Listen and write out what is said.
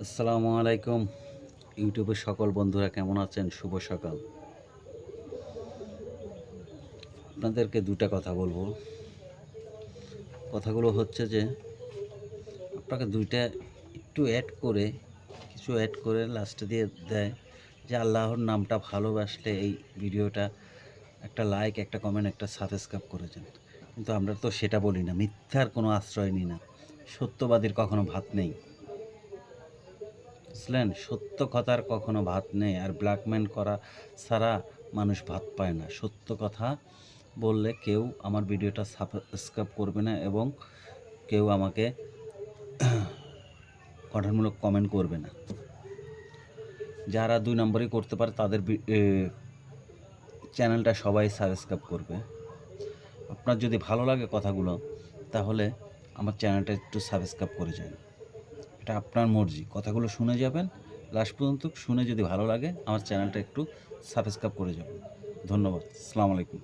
আসসালামু আলাইকুম ইউটিউবের সকল বন্ধুরা কেমন আছেন? শুভ সকাল। আপনাদেরকে দুটা কথা বলবো। কথাগুলো হচ্ছে যে আপনাকে দুইটা একটু কিছু অ্যাড করে লাস্টে দিয়ে দেয় যে আল্লাহর নামটা ভালোবাসলে এই ভিডিওটা একটা লাইক, একটা কমেন্ট, একটা সাবস্ক্রাইব করে যান। কিন্তু আমরা তো সেটা বলি না, মিথ্যার কোনো আশ্রয় নিই না। সত্যবাদীর কখনো ভাত নেই, বুঝলেন? সত্য কথার কখনো ভাত নেই। আর ব্ল্যাকমেল করা ছাড়া মানুষ ভাত পায় না। সত্য কথা বললে কেউ আমার ভিডিওটা সাবস্ক্রাইব করবে না এবং কেউ আমাকে গঠনমূলক কমেন্ট করবে না। যারা ২ নম্বরই করতে পারে তাদের চ্যানেলটা সবাই সাবস্ক্রাইব করবে। আপনার যদি ভালো লাগে কথাগুলো, তাহলে আমার চ্যানেলটা একটু সাবস্ক্রাইব করে যান। এটা আপনার মর্জি। কথাগুলো শুনে যাবেন, লাস্ট পর্যন্ত শুনে যদি ভালো লাগে আমার চ্যানেলটা একটু সাবস্ক্রাইব করে যাবেন। ধন্যবাদ। আসসালামু আলাইকুম।